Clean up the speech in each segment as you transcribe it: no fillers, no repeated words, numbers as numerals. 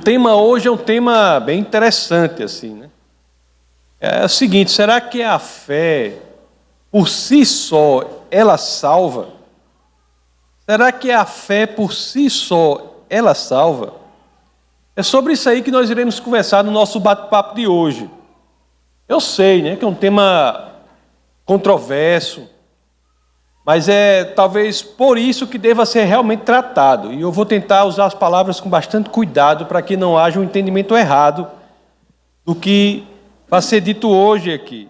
tema hoje é um tema bem interessante, assim, né? É o seguinte: será que a fé, por si só, ela salva? Será que a fé, por si só, ela salva? É sobre isso aí que nós iremos conversar no nosso bate-papo de hoje. Eu sei, né, que é um tema controverso, mas é talvez por isso que deva ser realmente tratado. E eu vou tentar usar as palavras com bastante cuidado para que não haja um entendimento errado do que vai ser dito hoje aqui.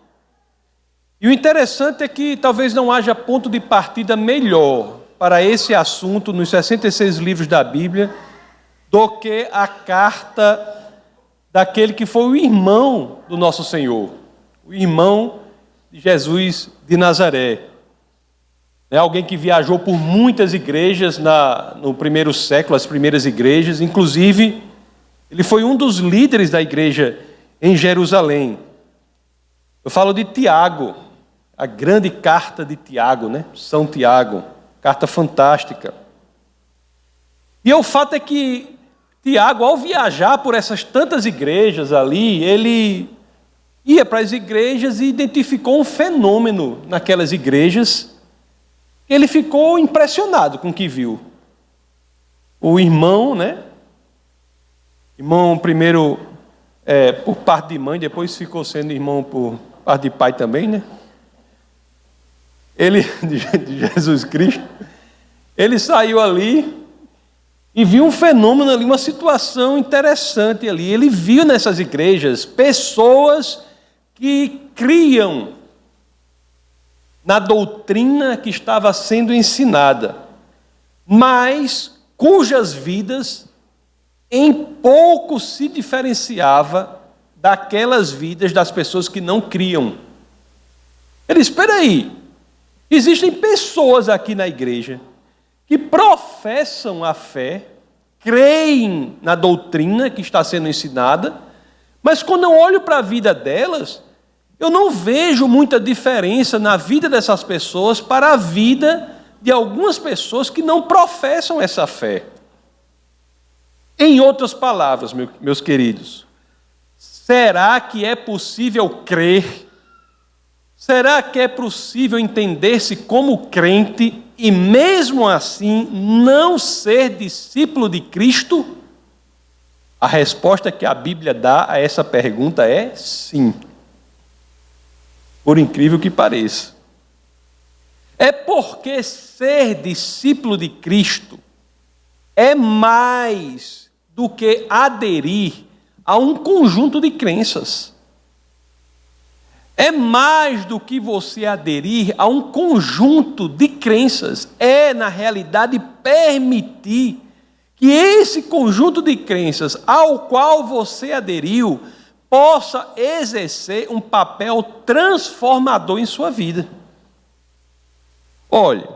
E o interessante é que talvez não haja ponto de partida melhor para esse assunto nos 66 livros da Bíblia do que a carta daquele que foi o irmão do nosso Senhor, o irmão de Jesus de Nazaré. É alguém que viajou por muitas igrejas no primeiro século, as primeiras igrejas, inclusive ele foi um dos líderes da igreja em Jerusalém. Eu falo de Tiago, a grande carta de Tiago, né? São Tiago, carta fantástica. E o fato é que Tiago, ao viajar por essas tantas igrejas ali, ele ia para as igrejas e identificou um fenômeno naquelas igrejas. Ele ficou impressionado com o que viu. O irmão, né? Irmão primeiro por parte de mãe, depois ficou sendo irmão por parte de pai também, né? Ele, de Jesus Cristo, ele saiu ali e viu um fenômeno ali, uma situação interessante ali. Ele viu nessas igrejas pessoas que criam na doutrina que estava sendo ensinada, mas cujas vidas em pouco se diferenciava daquelas vidas das pessoas que não criam. Ele disse: espera aí, existem pessoas aqui na igreja que professam a fé, creem na doutrina que está sendo ensinada, mas quando eu olho para a vida delas, eu não vejo muita diferença na vida dessas pessoas para a vida de algumas pessoas que não professam essa fé. Em outras palavras, meus queridos, será que é possível crer? Será que é possível entender-se como crente e mesmo assim não ser discípulo de Cristo? A resposta que a Bíblia dá a essa pergunta é sim. Por incrível que pareça. É porque ser discípulo de Cristo é mais do que aderir a um conjunto de crenças. É mais do que você aderir a um conjunto de crenças. É, na realidade, permitir que esse conjunto de crenças ao qual você aderiu possa exercer um papel transformador em sua vida. Olha,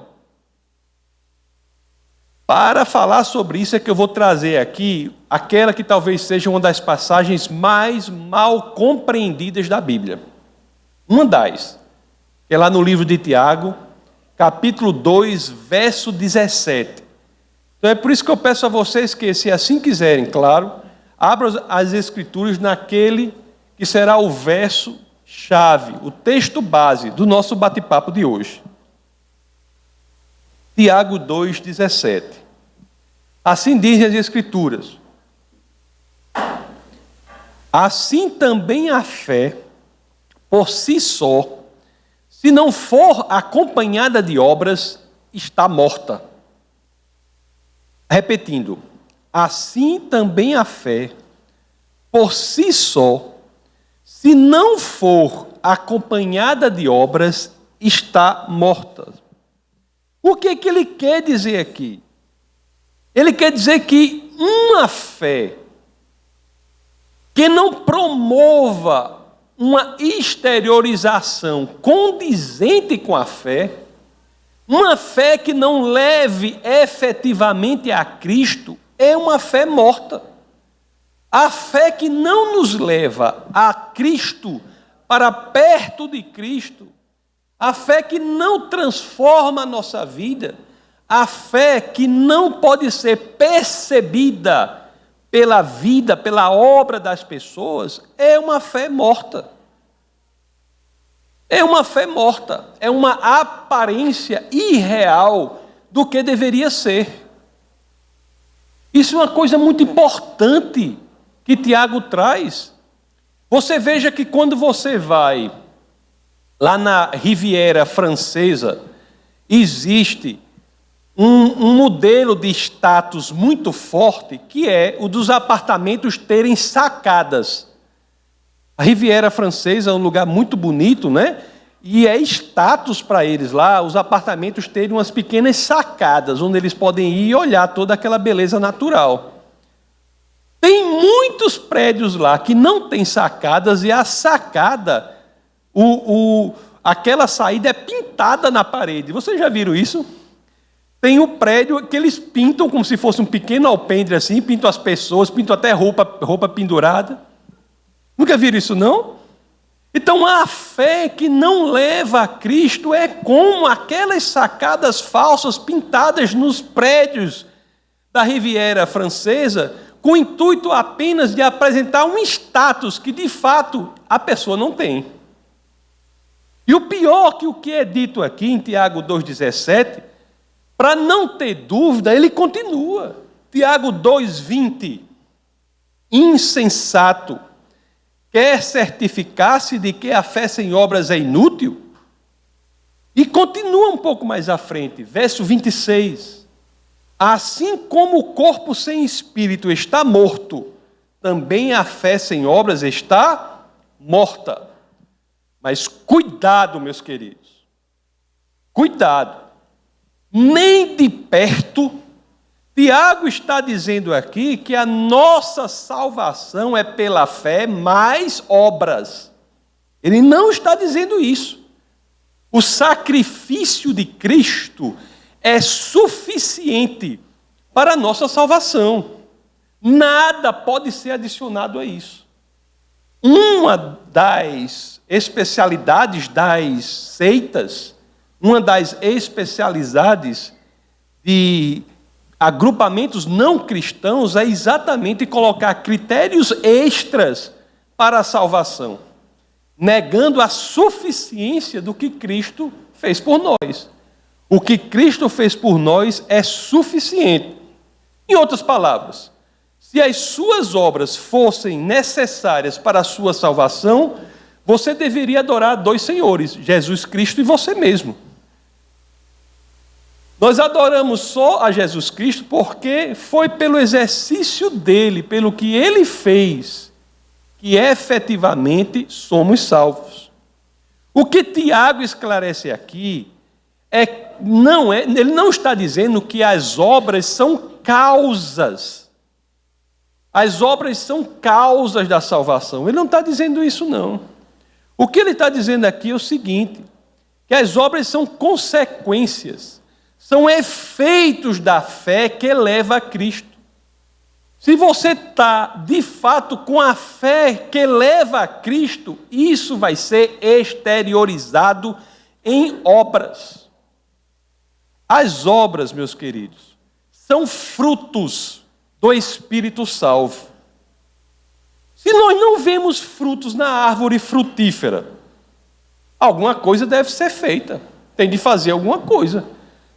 para falar sobre isso é que eu vou trazer aqui aquela que talvez seja uma das passagens mais mal compreendidas da Bíblia. Uma das, que é lá no livro de Tiago, capítulo 2, verso 17. Então é por isso que eu peço a vocês que, se assim quiserem, claro, abram as Escrituras naquele que será o verso-chave, o texto base do nosso bate-papo de hoje. Tiago 2, 17. Assim dizem as Escrituras: assim também a fé, por si só, se não for acompanhada de obras, está morta. Repetindo, assim também a fé, por si só, se não for acompanhada de obras, está morta. O que que ele quer dizer aqui? Ele quer dizer que uma fé que não promova uma exteriorização condizente com a fé, uma fé que não leve efetivamente a Cristo, é uma fé morta. A fé que não nos leva a Cristo, para perto de Cristo, a fé que não transforma a nossa vida, a fé que não pode ser percebida pela vida, pela obra das pessoas, é uma fé morta. É uma fé morta, é uma aparência irreal do que deveria ser. Isso é uma coisa muito importante que Tiago traz. Você veja que quando você vai lá na Riviera Francesa, existe um modelo de status muito forte, que é o dos apartamentos terem sacadas. A Riviera Francesa é um lugar muito bonito, né? E é status para eles lá, os apartamentos terem umas pequenas sacadas, onde eles podem ir e olhar toda aquela beleza natural. Tem muitos prédios lá que não tem sacadas, e a sacada, aquela saída é pintada na parede. Vocês já viram isso? Tem o prédio que eles pintam como se fosse um pequeno alpendre assim, pintam as pessoas, pintam até roupa pendurada. Nunca viram isso, não? Então, a fé que não leva a Cristo é como aquelas sacadas falsas pintadas nos prédios da Riviera Francesa, com o intuito apenas de apresentar um status que, de fato, a pessoa não tem. E o pior que o que é dito aqui em Tiago 2,17, para não ter dúvida, ele continua. Tiago 2,20, insensato, quer certificar-se de que a fé sem obras é inútil? E continua um pouco mais à frente, verso 26. Assim como o corpo sem espírito está morto, também a fé sem obras está morta. Mas cuidado, meus queridos, cuidado. Nem de perto, Tiago está dizendo aqui que a nossa salvação é pela fé mais obras. Ele não está dizendo isso. O sacrifício de Cristo é suficiente para a nossa salvação. Nada pode ser adicionado a isso. Uma das especialidades das seitas, uma das especialidades de agrupamentos não cristãos é exatamente colocar critérios extras para a salvação, negando a suficiência do que Cristo fez por nós. O que Cristo fez por nós é suficiente. Em outras palavras, se as suas obras fossem necessárias para a sua salvação, você deveria adorar dois senhores, Jesus Cristo e você mesmo. Nós adoramos só a Jesus Cristo porque foi pelo exercício dele, pelo que ele fez, que efetivamente somos salvos. O que Tiago esclarece aqui ele não está dizendo que as obras são causas. As obras são causas da salvação. Ele não está dizendo isso, não. O que ele está dizendo aqui é o seguinte, que as obras são consequências, são efeitos da fé que leva a Cristo. Se você está, de fato, com a fé que leva a Cristo, isso vai ser exteriorizado em obras. As obras, meus queridos, são frutos do Espírito salvo. Se nós não vemos frutos na árvore frutífera, alguma coisa deve ser feita. Tem de fazer alguma coisa.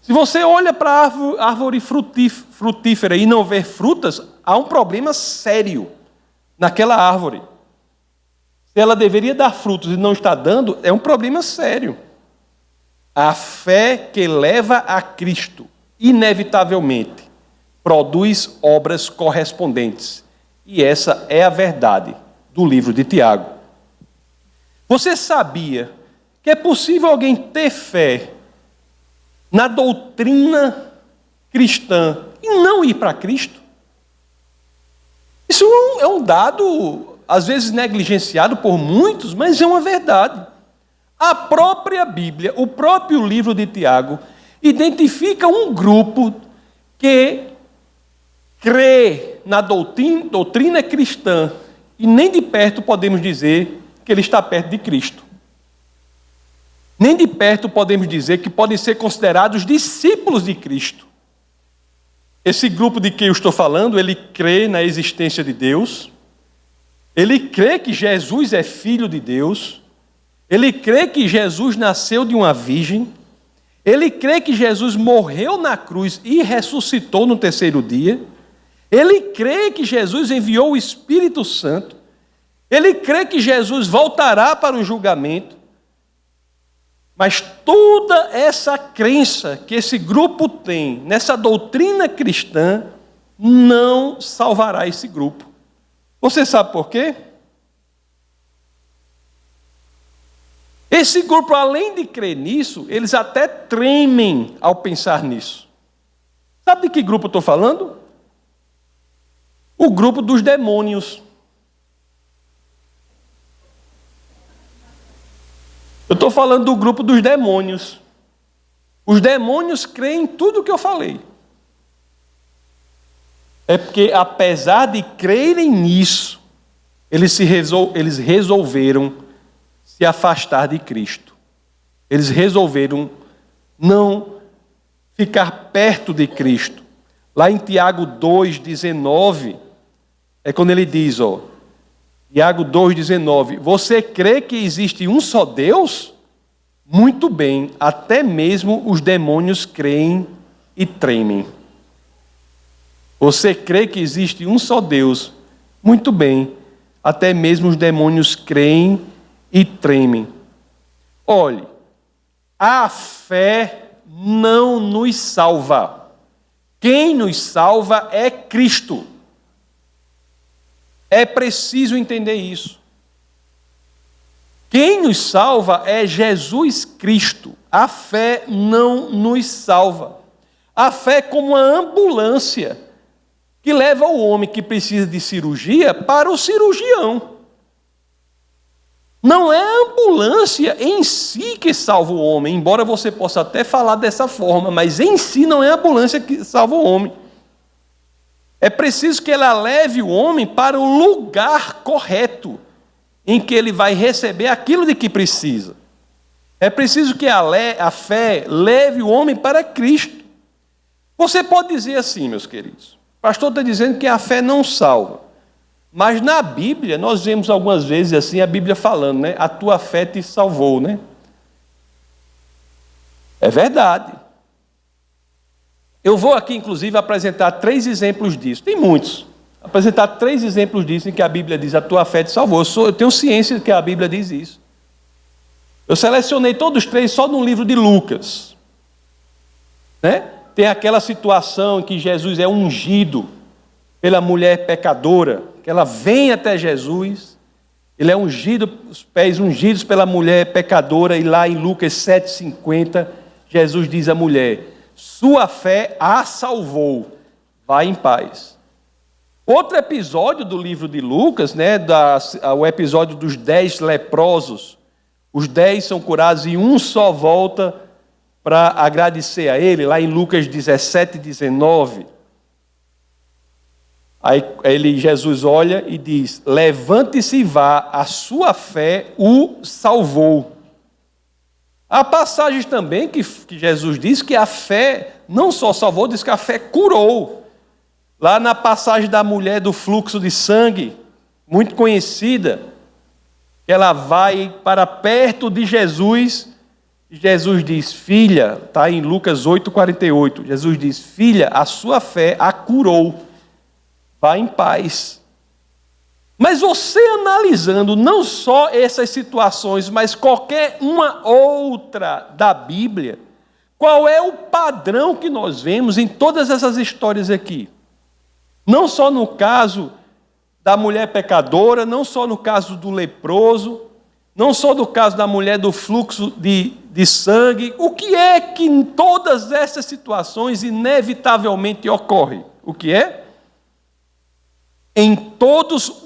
Se você olha para a árvore frutífera e não vê frutas, há um problema sério naquela árvore. Se ela deveria dar frutos e não está dando, é um problema sério. A fé que leva a Cristo, inevitavelmente, produz obras correspondentes. E essa é a verdade do livro de Tiago. Você sabia que é possível alguém ter fé na doutrina cristã e não ir para Cristo? Isso é um dado, às vezes negligenciado por muitos, mas é uma verdade. A própria Bíblia, o próprio livro de Tiago, identifica um grupo que crê na doutrina cristã e nem de perto podemos dizer que ele está perto de Cristo. Nem de perto podemos dizer que podem ser considerados discípulos de Cristo. Esse grupo de que eu estou falando, ele crê na existência de Deus, ele crê que Jesus é filho de Deus, ele crê que Jesus nasceu de uma virgem, ele crê que Jesus morreu na cruz e ressuscitou no terceiro dia, ele crê que Jesus enviou o Espírito Santo, ele crê que Jesus voltará para o julgamento, mas toda essa crença que esse grupo tem nessa doutrina cristã não salvará esse grupo. Você sabe por quê? Esse grupo, além de crer nisso, eles até tremem ao pensar nisso. Sabe de que grupo eu estou falando? O grupo dos demônios. Eu estou falando do grupo dos demônios. Os demônios creem em tudo o que eu falei. É porque, apesar de crerem nisso, eles resolveram se afastar de Cristo. Eles resolveram não ficar perto de Cristo. Lá em Tiago 2,19, é quando ele diz, Tiago 2,19, você crê que existe um só Deus? Muito bem, até mesmo os demônios creem e tremem. Você crê que existe um só Deus? Muito bem, até mesmo os demônios creem e tremem. Olhe, a fé não nos salva. Quem nos salva é Cristo. É preciso entender isso. Quem nos salva é Jesus Cristo. A fé não nos salva. A fé é como uma ambulância que leva o homem que precisa de cirurgia para o cirurgião. Não é a ambulância em si que salva o homem, embora você possa até falar dessa forma, mas em si não é a ambulância que salva o homem. É preciso que ela leve o homem para o lugar correto, em que ele vai receber aquilo de que precisa. É preciso que a fé leve o homem para Cristo. Você pode dizer assim, meus queridos, o pastor está dizendo que a fé não salva. Mas na Bíblia, nós vemos algumas vezes assim, a Bíblia falando, né? A tua fé te salvou, né? É verdade. Eu vou aqui, inclusive, apresentar 3 exemplos disso. Tem muitos. Apresentar 3 exemplos disso em que a Bíblia diz, a tua fé te salvou. Eu tenho ciência de que a Bíblia diz isso. Eu selecionei todos 3 só no livro de Lucas. Né? Tem aquela situação em que Jesus é ungido pela mulher pecadora, que ela vem até Jesus, ele é ungido, os pés ungidos pela mulher pecadora, e lá em Lucas 7,50, Jesus diz à mulher, sua fé a salvou, vá em paz. Outro episódio do livro de Lucas, né, o episódio dos 10 leprosos, os 10 são curados e um só volta para agradecer a ele, lá em Lucas 17,19, Aí Jesus olha e diz, levante-se e vá, a sua fé o salvou. Há passagens também que Jesus diz que a fé não só salvou, diz que a fé curou. Lá na passagem da mulher do fluxo de sangue, muito conhecida, que ela vai para perto de Jesus, e Jesus diz, filha, está em Lucas 8,48, Jesus diz, filha, a sua fé a curou. Vá em paz. Mas você analisando não só essas situações, mas qualquer uma outra da Bíblia, qual é o padrão que nós vemos em todas essas histórias aqui? Não só no caso da mulher pecadora, não só no caso do leproso, não só no caso da mulher do fluxo de sangue. O que é que em todas essas situações inevitavelmente ocorre? O que é? Em todos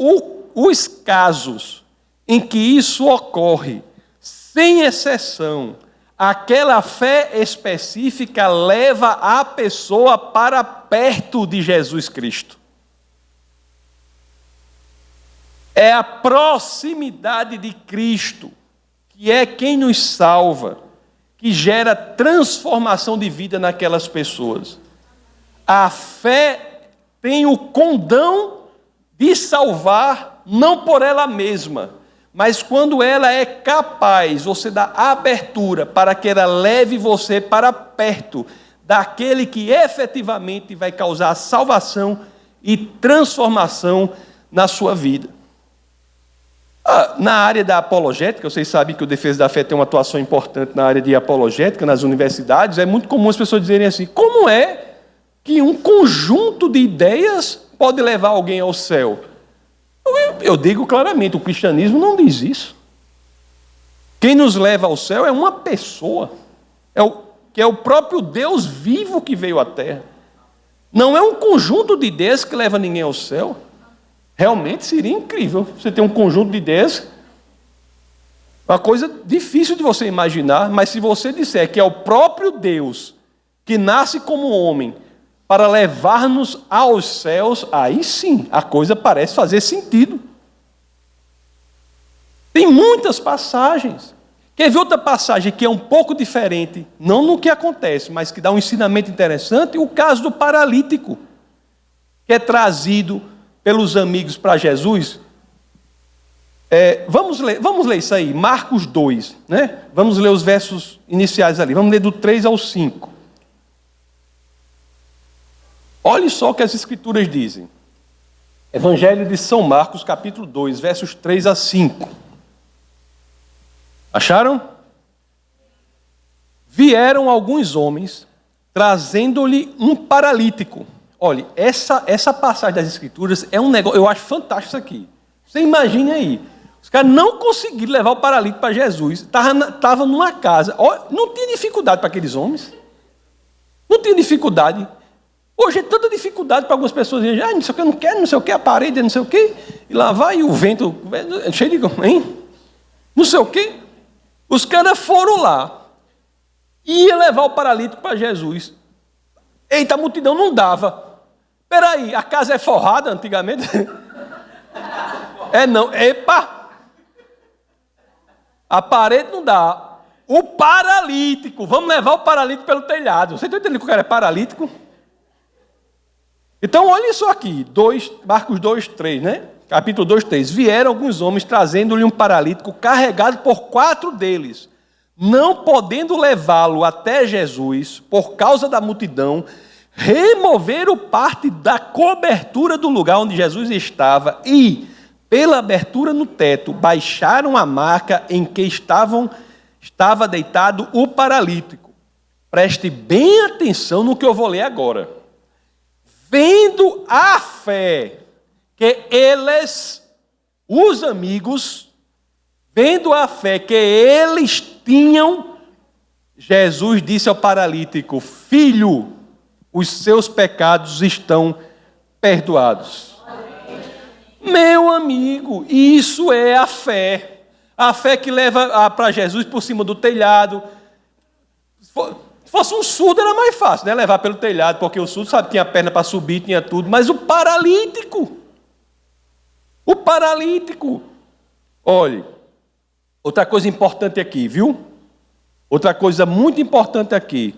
os casos em que isso ocorre, sem exceção, aquela fé específica leva a pessoa para perto de Jesus Cristo. É a proximidade de Cristo, que é quem nos salva, que gera transformação de vida naquelas pessoas. A fé tem o condão de salvar, não por ela mesma, mas quando ela é capaz, você dá abertura para que ela leve você para perto daquele que efetivamente vai causar salvação e transformação na sua vida. Na área da apologética, vocês sabem que o Defesa da Fé tem uma atuação importante na área de apologética, nas universidades. É muito comum as pessoas dizerem assim: como é que um conjunto de ideias pode levar alguém ao céu? Eu digo claramente, o cristianismo não diz isso. Quem nos leva ao céu é uma pessoa, que é o próprio Deus vivo que veio à Terra. Não é um conjunto de ideias que leva ninguém ao céu. Realmente seria incrível você ter um conjunto de ideias, uma coisa difícil de você imaginar, mas se você disser que é o próprio Deus que nasce como homem para levar-nos aos céus, aí sim, a coisa parece fazer sentido. Tem muitas passagens. Quer ver outra passagem que é um pouco diferente, não no que acontece, mas que dá um ensinamento interessante? O caso do paralítico, que é trazido pelos amigos para Jesus. Vamos ler isso aí, Marcos 2, né? Vamos ler os versos iniciais ali, vamos ler do 3 ao 5. Olhe só o que as Escrituras dizem. Evangelho de São Marcos, capítulo 2, versos 3 a 5. Acharam? Vieram alguns homens, trazendo-lhe um paralítico. Olha, essa passagem das Escrituras é um negócio, eu acho fantástico isso aqui. Você imagine aí, os caras não conseguiram levar o paralítico para Jesus, estava numa casa. Não tinha dificuldade para aqueles homens, não tinha dificuldade. Hoje é tanta dificuldade para algumas pessoas dizerem: não sei o que, eu não quero, não sei o que, a parede, não sei o que, e lá vai o vento, cheio de... Não sei o que. Os caras foram lá, ia levar o paralítico para Jesus. Eita, a multidão não dava. Peraí, a casa é forrada antigamente? Não, epa! A parede não dá. O paralítico, vamos levar o paralítico pelo telhado. Você está entendendo que o cara é paralítico? Então, olha isso aqui, Marcos 2, 3, né? Capítulo 2, 3. Vieram alguns homens trazendo-lhe um paralítico carregado por 4 deles. Não podendo levá-lo até Jesus, por causa da multidão, removeram parte da cobertura do lugar onde Jesus estava e, pela abertura no teto, baixaram a maca em que estava deitado o paralítico. Preste bem atenção no que eu vou ler agora. Vendo a fé que eles, os amigos, vendo a fé que eles tinham, Jesus disse ao paralítico: filho, os seus pecados estão perdoados. Meu amigo, isso é a fé. A fé que leva para Jesus por cima do telhado. Se fosse um surdo era mais fácil, né? Levar pelo telhado, porque o surdo, sabe, tinha a perna para subir, tinha tudo. Mas o paralítico, olhe, outra coisa importante aqui, viu? Outra coisa muito importante aqui.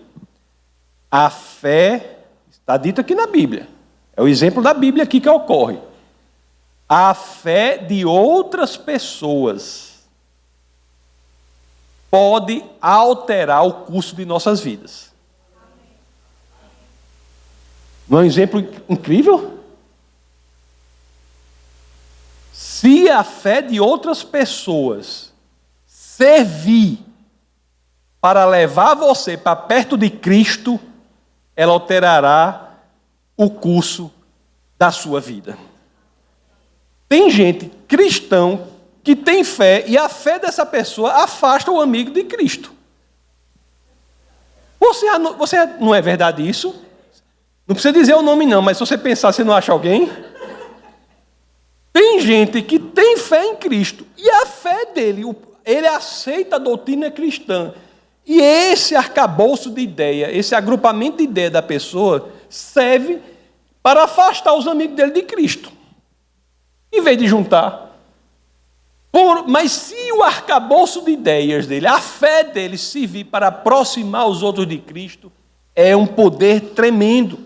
A fé, está dito aqui na Bíblia, é o exemplo da Bíblia aqui que ocorre. A fé de outras pessoas pode alterar o curso de nossas vidas. Não é um exemplo incrível? Se a fé de outras pessoas servir para levar você para perto de Cristo, ela alterará o curso da sua vida. Tem gente, cristão, que tem fé, e a fé dessa pessoa afasta o amigo de Cristo. Você não é verdade isso? Não precisa dizer o nome não, mas se você pensar, você não acha alguém? Tem gente que tem fé em Cristo, e a fé dele, ele aceita a doutrina cristã, e esse arcabouço de ideia, esse agrupamento de ideia da pessoa, serve para afastar os amigos dele de Cristo, em vez de juntar. Mas se o arcabouço de ideias dele, a fé dele servir para aproximar os outros de Cristo, é um poder tremendo.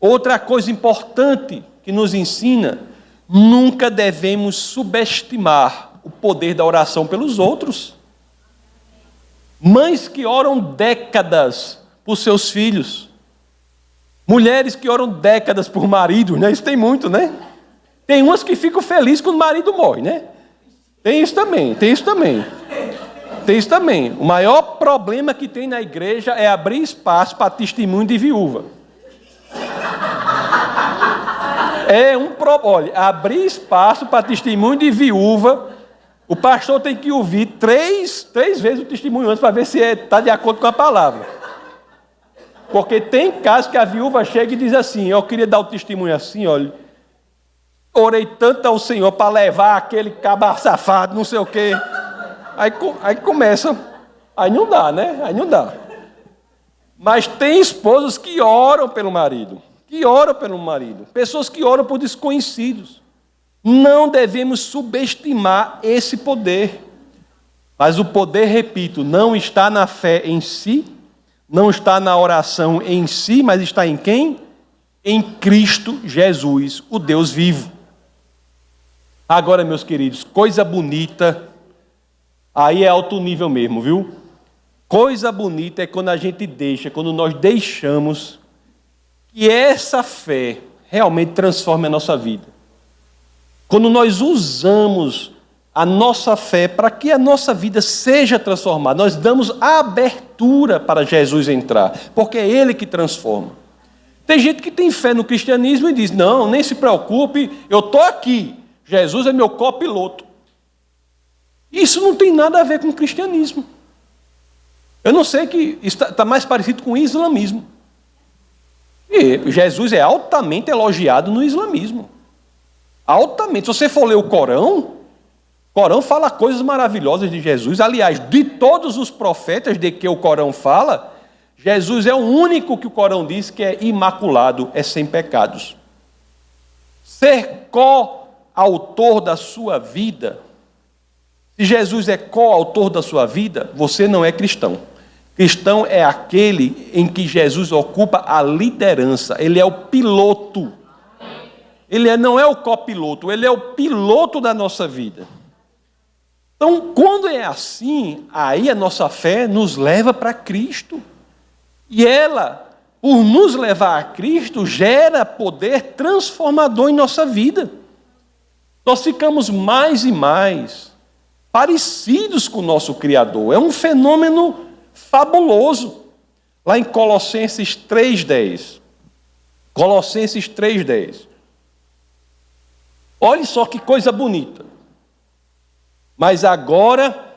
Outra coisa importante que nos ensina, nunca devemos subestimar o poder da oração pelos outros. Mães que oram décadas por seus filhos. Mulheres que oram décadas por marido, né? Isso tem muito, né? Tem umas que ficam felizes quando o marido morre, né? Tem isso também. O maior problema que tem na igreja é abrir espaço para testemunho de viúva. Olha, abrir espaço para testemunho de viúva, o pastor tem que ouvir três vezes o testemunho antes para ver se está de acordo com a palavra. Porque tem casos que a viúva chega e diz assim: eu queria dar o testemunho assim, olha, orei tanto ao Senhor para levar aquele cabra safado, não sei o quê. Aí começa, aí não dá, né? Aí não dá. Mas tem esposas que oram pelo marido. Pessoas que oram por desconhecidos. Não devemos subestimar esse poder. Mas o poder, repito, não está na fé em si, não está na oração em si, mas está em quem? Em Cristo Jesus, o Deus vivo. Agora, meus queridos, coisa bonita, aí é alto nível mesmo, viu? Coisa bonita é quando nós deixamos que essa fé realmente transforme a nossa vida. Quando nós usamos a nossa fé para que a nossa vida seja transformada, nós damos a abertura para Jesus entrar, porque é Ele que transforma. Tem gente que tem fé no cristianismo e diz: não, nem se preocupe, eu estou aqui, Jesus é meu copiloto. Isso não tem nada a ver com o cristianismo. Eu não sei, que está mais parecido com o islamismo. E Jesus é altamente elogiado no islamismo. Altamente. Se você for ler o Corão fala coisas maravilhosas de Jesus. Aliás, de todos os profetas de que o Corão fala, Jesus é o único que o Corão diz que é imaculado, é sem pecados. Ser co-autor da sua vida, se Jesus é co-autor da sua vida, você não é cristão. Cristão é aquele em que Jesus ocupa a liderança, ele é o piloto. Ele não é o copiloto, ele é o piloto da nossa vida. Então, quando é assim, aí a nossa fé nos leva para Cristo. E ela, por nos levar a Cristo, gera poder transformador em nossa vida. Nós ficamos mais e mais parecidos com o nosso Criador. É um fenômeno fabuloso. Lá em Colossenses 3:10. Colossenses 3:10. Olhe só que coisa bonita. Mas agora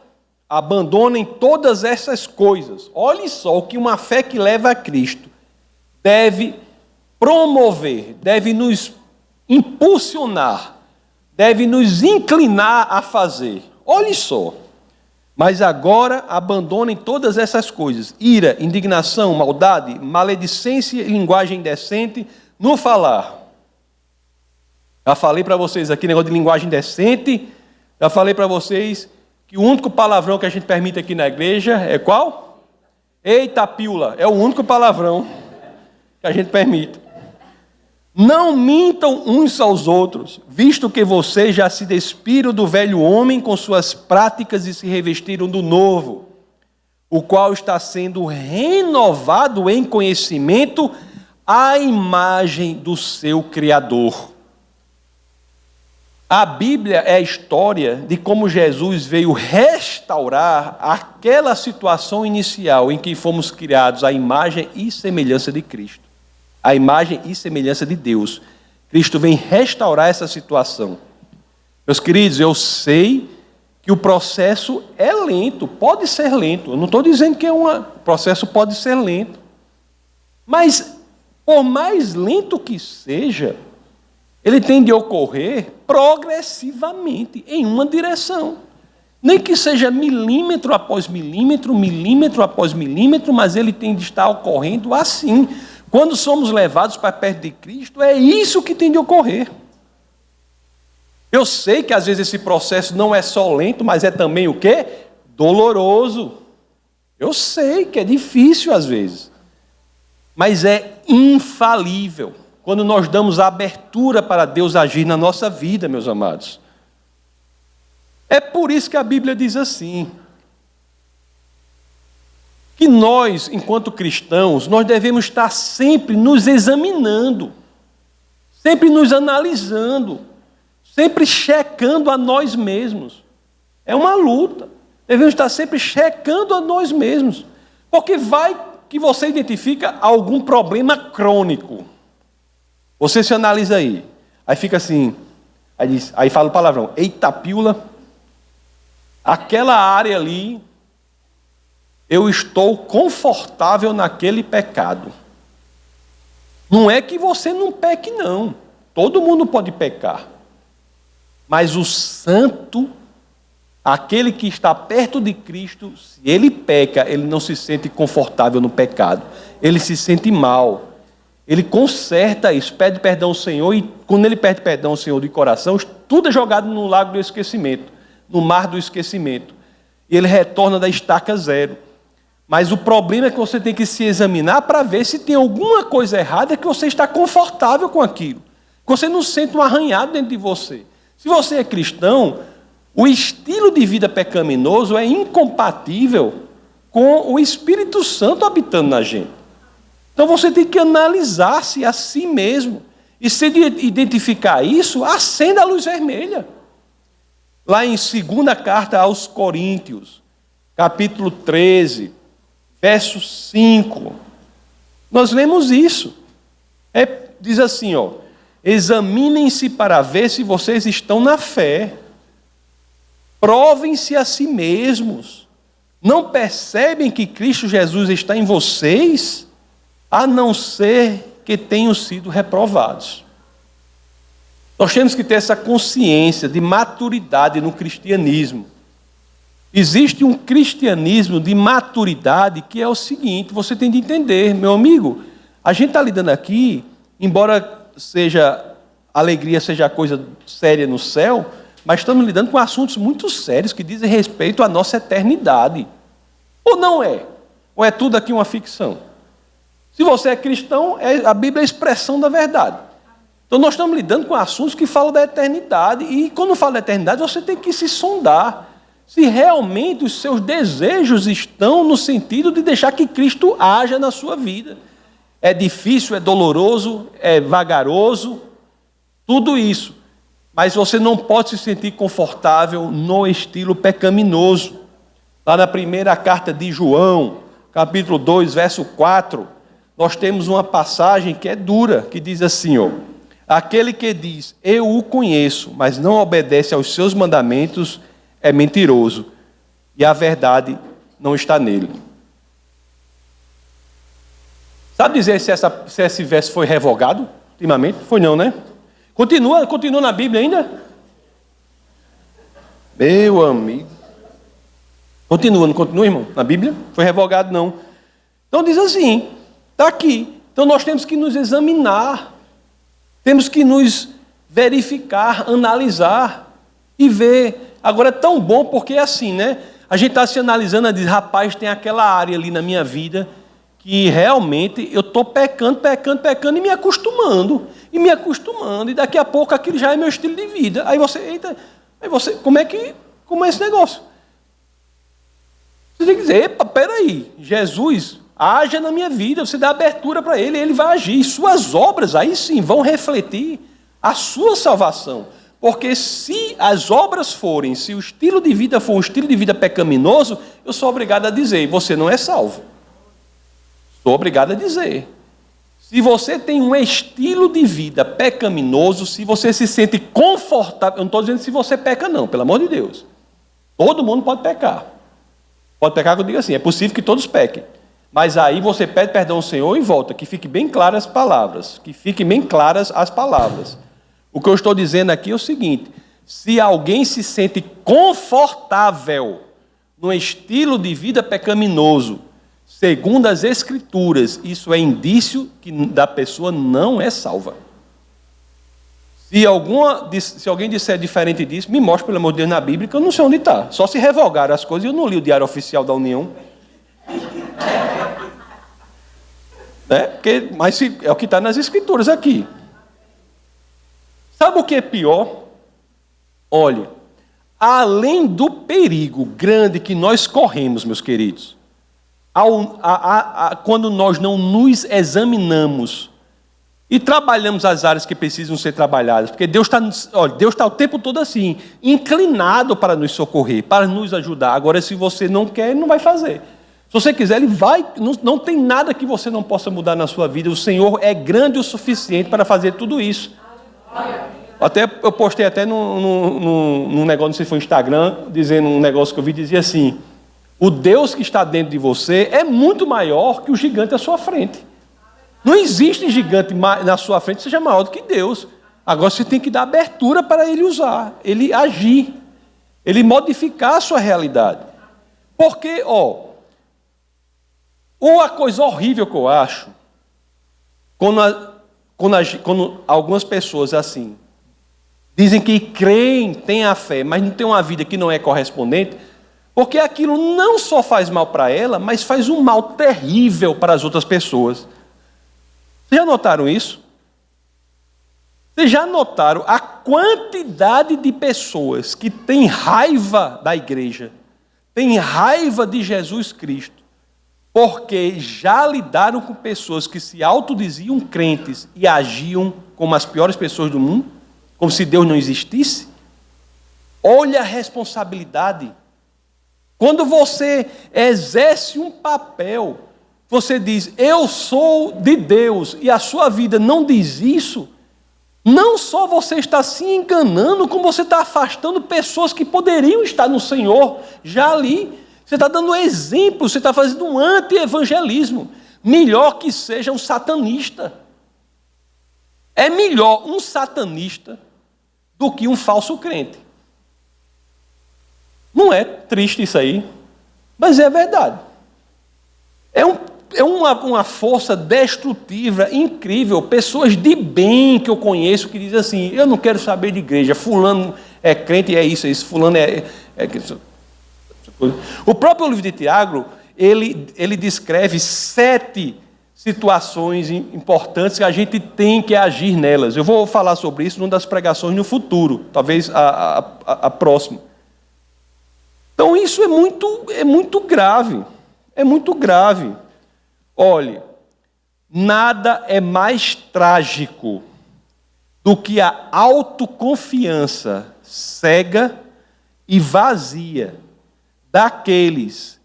abandonem todas essas coisas. Olhe só o que uma fé que leva a Cristo deve promover, deve nos impulsionar, deve nos inclinar a fazer. Olhe só. Mas agora abandonem todas essas coisas: ira, indignação, maldade, maledicência e linguagem indecente no falar. Já falei para vocês aqui negócio de linguagem indecente. Já falei para vocês que o único palavrão que a gente permite aqui na igreja é qual? Eita pílula, é o único palavrão que a gente permite. Não mintam uns aos outros, visto que vocês já se despiram do velho homem com suas práticas e se revestiram do novo, o qual está sendo renovado em conhecimento à imagem do seu Criador. A Bíblia é a história de como Jesus veio restaurar aquela situação inicial em que fomos criados à imagem e semelhança de Cristo. A imagem e semelhança de Deus. Cristo vem restaurar essa situação. Meus queridos, eu sei que o processo é lento, pode ser lento. Eu não estou dizendo que o processo pode ser lento. Mas, por mais lento que seja, ele tem de ocorrer progressivamente, em uma direção. Nem que seja milímetro após milímetro, milímetro após milímetro, mas ele tem de estar ocorrendo assim. Quando somos levados para perto de Cristo, é isso que tem de ocorrer. Eu sei que às vezes esse processo não é só lento, mas é também o quê? Doloroso. Eu sei que é difícil às vezes, mas é infalível. quando nós damos a abertura para Deus agir na nossa vida, meus amados. É por isso que a Bíblia diz assim, que nós, enquanto cristãos, nós devemos estar sempre nos examinando, sempre nos analisando, sempre checando a nós mesmos. É uma luta. Devemos estar sempre checando a nós mesmos. Porque vai que você identifica algum problema crônico. Você se analisa aí. Aí fica assim, aí fala o palavrão, eita pílula, aquela área ali, eu estou confortável naquele pecado. Não é que você não peque, não. Todo mundo pode pecar. Mas o santo, aquele que está perto de Cristo, se ele peca, ele não se sente confortável no pecado. Ele se sente mal. Ele conserta isso, pede perdão ao Senhor, e quando ele pede perdão ao Senhor de coração, tudo é jogado no lago do esquecimento, no mar do esquecimento. E ele retorna da estaca zero. Mas o problema é que você tem que se examinar para ver se tem alguma coisa errada, que você está confortável com aquilo. Que você não sente um arranhado dentro de você. Se você é cristão, o estilo de vida pecaminoso é incompatível com o Espírito Santo habitando na gente. Então você tem que analisar-se a si mesmo. E se identificar isso, acenda a luz vermelha. Lá em 2ª carta aos Coríntios, capítulo 13, verso 5, nós lemos isso. Diz assim, examinem-se para ver se vocês estão na fé. Provem-se a si mesmos. Não percebem que Cristo Jesus está em vocês? A não ser que tenham sido reprovados. Nós temos que ter essa consciência de maturidade no cristianismo. Existe um cristianismo de maturidade que é o seguinte, você tem de entender, meu amigo, a gente está lidando aqui, embora alegria seja coisa séria no céu, mas estamos lidando com assuntos muito sérios que dizem respeito à nossa eternidade. Ou não é? Ou é tudo aqui uma ficção? Se você é cristão, a Bíblia é a expressão da verdade. Então nós estamos lidando com assuntos que falam da eternidade, e quando fala da eternidade, você tem que se sondar se realmente os seus desejos estão no sentido de deixar que Cristo haja na sua vida. É difícil, é doloroso, é vagaroso, tudo isso. Mas você não pode se sentir confortável no estilo pecaminoso. Lá na primeira carta de João, capítulo 2, verso 4, nós temos uma passagem que é dura, que diz assim, aquele que diz, eu o conheço, mas não obedece aos seus mandamentos, é mentiroso, e a verdade não está nele. Sabe dizer se esse verso foi revogado ultimamente? Foi não, né? Continua na Bíblia ainda? Meu amigo. Não continua, irmão? Na Bíblia? Foi revogado, não. Então diz assim, está aqui. Então nós temos que nos examinar, temos que nos verificar, analisar e ver. Agora é tão bom porque é assim, né? A gente está se analisando e diz, rapaz, tem aquela área ali na minha vida que realmente eu estou pecando e me acostumando, e daqui a pouco aquilo já é meu estilo de vida. Aí você, como é esse negócio? Você tem que dizer, epa, peraí, Jesus, haja na minha vida, você dá abertura para ele vai agir. Suas obras, aí sim, vão refletir a sua salvação. Porque se as obras se o estilo de vida for um estilo de vida pecaminoso, eu sou obrigado a dizer, você não é salvo. Sou obrigado a dizer. Se você tem um estilo de vida pecaminoso, se você se sente confortável, eu não estou dizendo se você peca não, pelo amor de Deus. Todo mundo pode pecar. Pode pecar que eu digo assim, é possível que todos pequem. Mas aí você pede perdão ao Senhor e volta, que fiquem bem claras as palavras. O que eu estou dizendo aqui é o seguinte, se alguém se sente confortável no estilo de vida pecaminoso, segundo as Escrituras, isso é indício que da pessoa não é salva. Se alguém disser diferente disso, me mostre, pelo amor de Deus, na Bíblia, que eu não sei onde está. Só se revogaram as coisas, eu não li o Diário Oficial da União. Né? Mas é o que está nas Escrituras aqui. Sabe o que é pior? Olha, além do perigo grande que nós corremos, meus queridos, quando nós não nos examinamos e trabalhamos as áreas que precisam ser trabalhadas, porque Deus está o tempo todo assim, inclinado para nos socorrer, para nos ajudar. Agora, se você não quer, ele não vai fazer. Se você quiser, ele vai. Não tem nada que você não possa mudar na sua vida. O Senhor é grande o suficiente para fazer tudo isso. Eu postei até num negócio, não sei se foi no Instagram, dizendo um negócio que eu vi, dizia assim: o Deus que está dentro de você é muito maior que o gigante à sua frente. Não existe gigante na sua frente que seja maior do que Deus. Agora você tem que dar abertura para ele usar, ele agir, ele modificar a sua realidade. Porque, uma coisa horrível que eu acho, quando algumas pessoas assim, dizem que creem, têm a fé, mas não têm uma vida que não é correspondente, porque aquilo não só faz mal para ela, mas faz um mal terrível para as outras pessoas. Vocês já notaram isso? Vocês já notaram a quantidade de pessoas que têm raiva da igreja, têm raiva de Jesus Cristo, porque já lidaram com pessoas que se autodiziam crentes e agiam como as piores pessoas do mundo, como se Deus não existisse? Olha a responsabilidade. Quando você exerce um papel, você diz, eu sou de Deus, e a sua vida não diz isso, não só você está se enganando, como você está afastando pessoas que poderiam estar no Senhor, já ali. Você está dando exemplo, você está fazendo um anti-evangelismo. Melhor que seja um satanista. É melhor um satanista do que um falso crente. Não é triste isso aí, mas é verdade. É uma força destrutiva incrível. Pessoas de bem que eu conheço que dizem assim, eu não quero saber de igreja, fulano é crente e é isso, fulano é O próprio livro de Tiago, ele descreve 7 situações importantes que a gente tem que agir nelas. Eu vou falar sobre isso numa das pregações no futuro, talvez a próxima. Então isso é muito grave, é muito grave. Olhe, nada é mais trágico do que a autoconfiança cega e vazia daqueles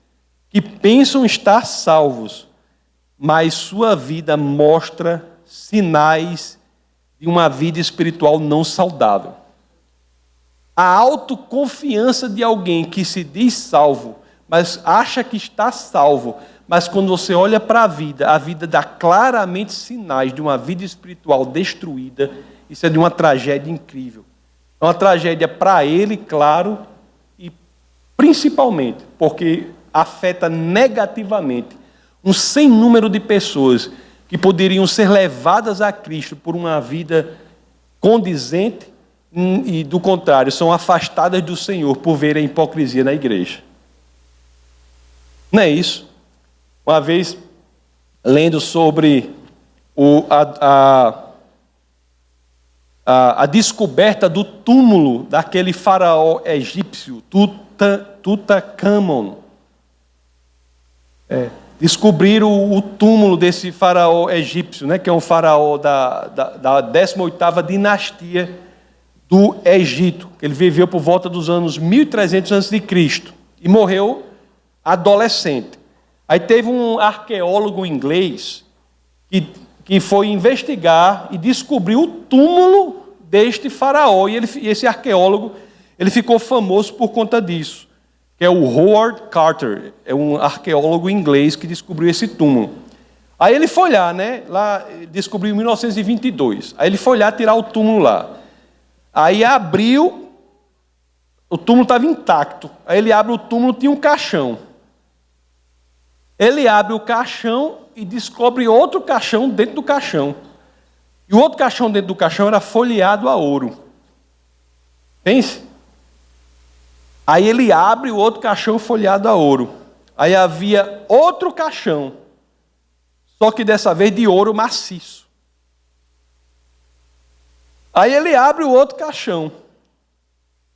que pensam estar salvos, mas sua vida mostra sinais de uma vida espiritual não saudável. A autoconfiança de alguém que se diz salvo, mas acha que está salvo, mas quando você olha para a vida dá claramente sinais de uma vida espiritual destruída. Isso é de uma tragédia incrível. É uma tragédia para ele, claro, e principalmente porque afeta negativamente um sem número de pessoas que poderiam ser levadas a Cristo por uma vida condizente e, do contrário, são afastadas do Senhor por verem a hipocrisia na igreja. Não é isso? Uma vez, lendo sobre a descoberta do túmulo daquele faraó egípcio, Tutankhamon. Descobriram o túmulo desse faraó egípcio, né, que é um faraó da 18ª dinastia do Egito. Ele viveu por volta dos anos 1300 a.C. e morreu adolescente. Aí teve um arqueólogo inglês que foi investigar e descobriu o túmulo deste faraó. E esse arqueólogo ele ficou famoso por conta disso, que é o Howard Carter, é um arqueólogo inglês que descobriu esse túmulo. Aí ele foi lá, lá descobriu em 1922. Aí ele foi lá tirar o túmulo lá. Aí abriu, o túmulo estava intacto. Aí ele abre o túmulo, tinha um caixão. Ele abre o caixão e descobre outro caixão dentro do caixão. E o outro caixão dentro do caixão era folheado a ouro. Pense. Aí ele abre o outro caixão folheado a ouro. Aí havia outro caixão, só que dessa vez de ouro maciço. Aí ele abre o outro caixão,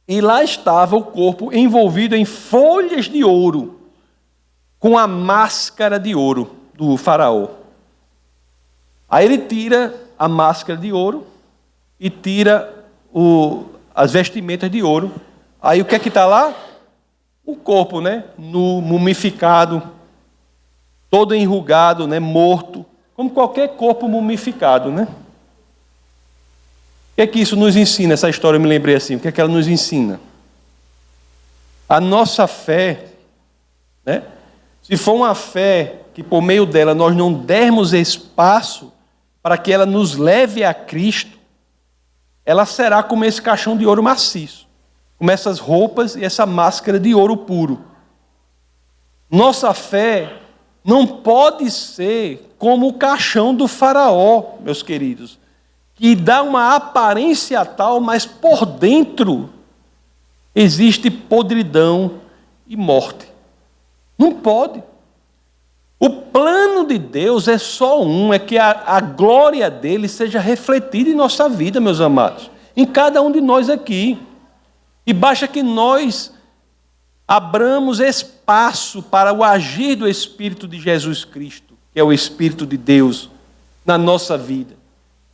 e lá estava o corpo envolvido em folhas de ouro, com a máscara de ouro do faraó. Aí ele tira a máscara de ouro e tira as vestimentas de ouro. Aí o que é que está lá? O corpo, né? Nu, mumificado, todo enrugado, né? Morto, como qualquer corpo mumificado, né? O que é que isso nos ensina? Essa história eu me lembrei assim. O que é que ela nos ensina? A nossa fé, né? Se for uma fé que por meio dela nós não dermos espaço para que ela nos leve a Cristo, ela será como esse caixão de ouro maciço, como essas roupas e essa máscara de ouro puro. Nossa fé não pode ser como o caixão do faraó, meus queridos, que dá uma aparência tal, mas por dentro existe podridão e morte. Não pode. O plano de Deus é só um, é que a glória dele seja refletida em nossa vida, meus amados, em cada um de nós aqui. E basta que nós abramos espaço para o agir do Espírito de Jesus Cristo, que é o Espírito de Deus, na nossa vida,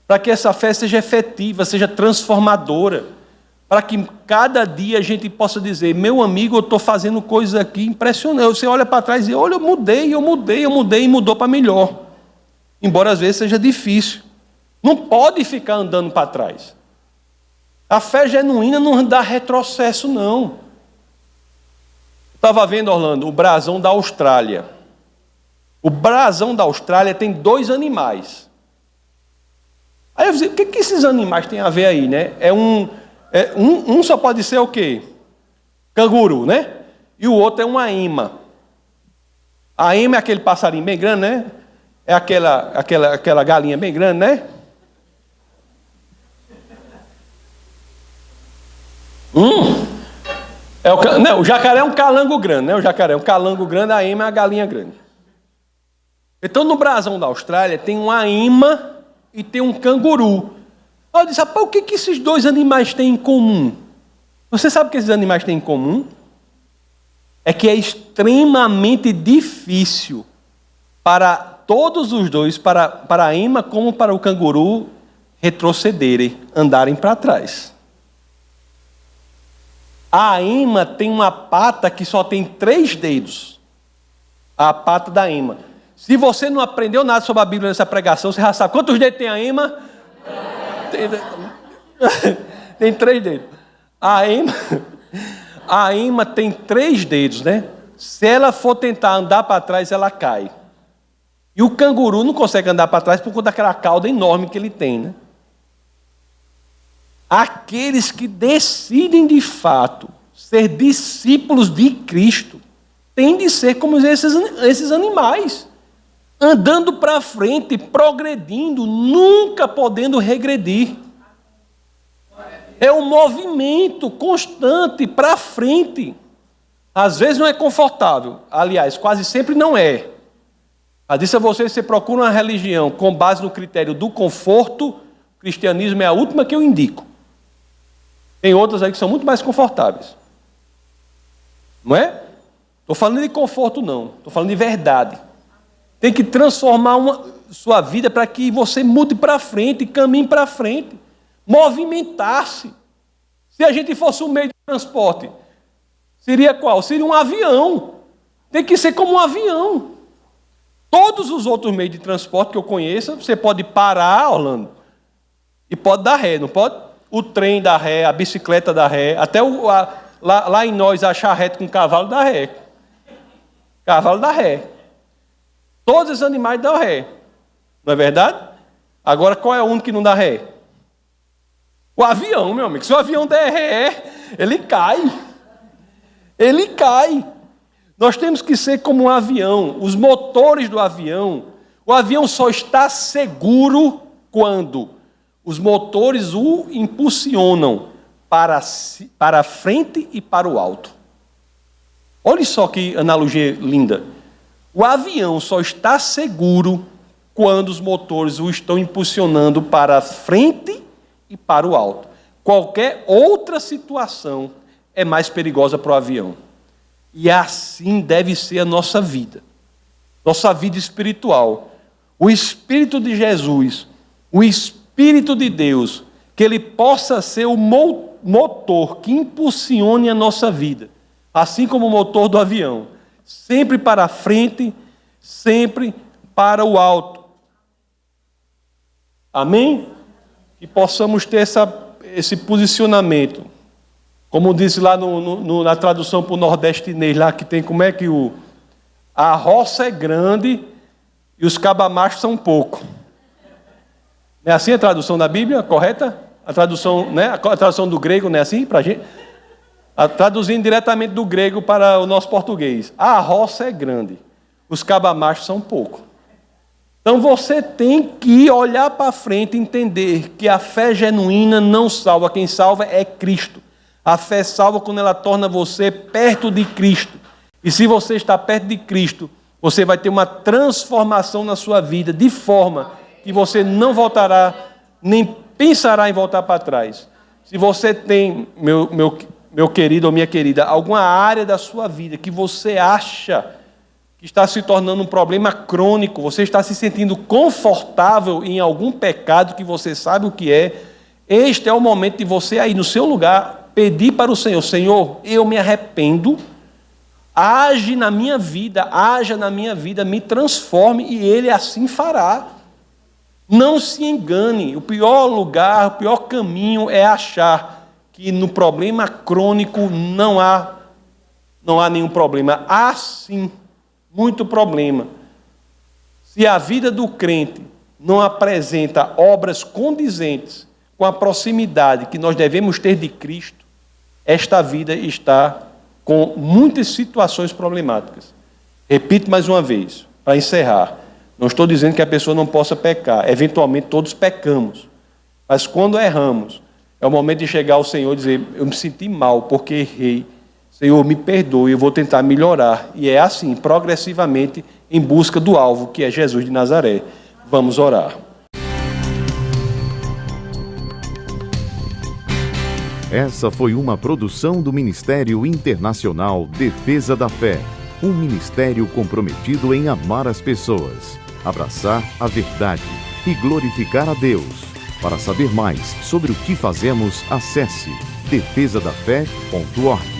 para que essa fé seja efetiva, seja transformadora, para que cada dia a gente possa dizer: meu amigo, eu estou fazendo coisas aqui impressionantes. Você olha para trás e diz: olha, eu mudei e mudou para melhor. Embora às vezes seja difícil. Não pode ficar andando para trás. A fé genuína não dá retrocesso, não. Estava vendo, Orlando, o brasão da Austrália. O brasão da Austrália tem 2 animais. Aí eu disse: o que esses animais têm a ver aí, né? Um só pode ser o quê? Canguru, né? E o outro é uma ema. A ema é aquele passarinho bem grande, né? É aquela galinha bem grande, né? O jacaré é um calango grande, né? O jacaré é um calango grande, a ema é a galinha grande. Então, no brasão da Austrália, tem uma ema e tem um canguru. Eu disse: rapaz, o que esses 2 animais têm em comum? Você sabe o que esses animais têm em comum? É que é extremamente difícil para todos os dois, para a ema como para o canguru, retrocederem, andarem para trás. A ema tem uma pata que só tem 3 dedos. A pata da ema. Se você não aprendeu nada sobre a Bíblia nessa pregação, você já sabe quantos dedos tem a ema? Tem 3 dedos. A ema tem 3 dedos, né? Se ela for tentar andar para trás, ela cai. E o canguru não consegue andar para trás por conta daquela cauda enorme que ele tem, né? Aqueles que decidem de fato ser discípulos de Cristo têm de ser como esses animais, andando para frente, progredindo, nunca podendo regredir. É um movimento constante para frente. Às vezes não é confortável, aliás, quase sempre não é. Eu disse a vocês: você procura uma religião com base no critério do conforto, o cristianismo é a última que eu indico. Tem outras aí que são muito mais confortáveis. Não é? Estou falando de conforto não, estou falando de verdade. Tem que transformar sua vida para que você mude para frente, caminhe para frente. Movimentar-se. Se a gente fosse um meio de transporte, seria qual? Seria um avião. Tem que ser como um avião. Todos os outros meios de transporte que eu conheço, você pode parar, Orlando, e pode dar ré, não pode? O trem dá ré, a bicicleta dá ré, até lá em nós a charrete com cavalo dá ré. Cavalo dá ré. Todos os animais dão ré. Não é verdade? Agora, qual é o único que não dá ré? O avião, meu amigo. Se o avião der ré, ele cai. Ele cai. Nós temos que ser como um avião. Os motores do avião. O avião só está seguro quando os motores o impulsionam para a frente e para o alto. Olha só que analogia linda. O avião só está seguro quando os motores o estão impulsionando para a frente e para o alto. Qualquer outra situação é mais perigosa para o avião. E assim deve ser a nossa vida espiritual. O Espírito de Jesus, o Espírito de Deus, que ele possa ser o motor que impulsione a nossa vida, assim como o motor do avião, sempre para a frente, sempre para o alto. Amém? Que possamos ter esse posicionamento. Como disse lá na tradução para o nordestinês, lá que tem, como é que a roça é grande e os cabamachos são pouco. Não é assim a tradução da Bíblia, correta? A tradução, né? A tradução do grego, não é assim para a gente? Traduzindo diretamente do grego para o nosso português. A roça é grande, os cabamachos são pouco. Então você tem que olhar para frente e entender que a fé genuína não salva. Quem salva é Cristo. A fé salva quando ela torna você perto de Cristo. E se você está perto de Cristo, você vai ter uma transformação na sua vida, de forma que você não voltará, nem pensará em voltar para trás. Se você tem, meu querido ou minha querida, alguma área da sua vida que você acha que está se tornando um problema crônico, você está se sentindo confortável em algum pecado que você sabe o que é, este é o momento de você aí no seu lugar pedir para o Senhor: Senhor, eu me arrependo, haja na minha vida, me transforme, e Ele assim fará. Não se engane, o pior lugar, o pior caminho é achar que no problema crônico não há nenhum problema. Há sim muito problema. Se a vida do crente não apresenta obras condizentes com a proximidade que nós devemos ter de Cristo, esta vida está com muitas situações problemáticas. Repito mais uma vez, para encerrar. Não estou dizendo que a pessoa não possa pecar. Eventualmente todos pecamos. Mas quando erramos, é o momento de chegar ao Senhor e dizer: eu me senti mal porque errei. Senhor, me perdoe, eu vou tentar melhorar. E é assim, progressivamente, em busca do alvo, que é Jesus de Nazaré. Vamos orar. Essa foi uma produção do Ministério Internacional Defesa da Fé, um ministério comprometido em amar as pessoas, abraçar a verdade e glorificar a Deus. Para saber mais sobre o que fazemos, acesse defesadafé.org.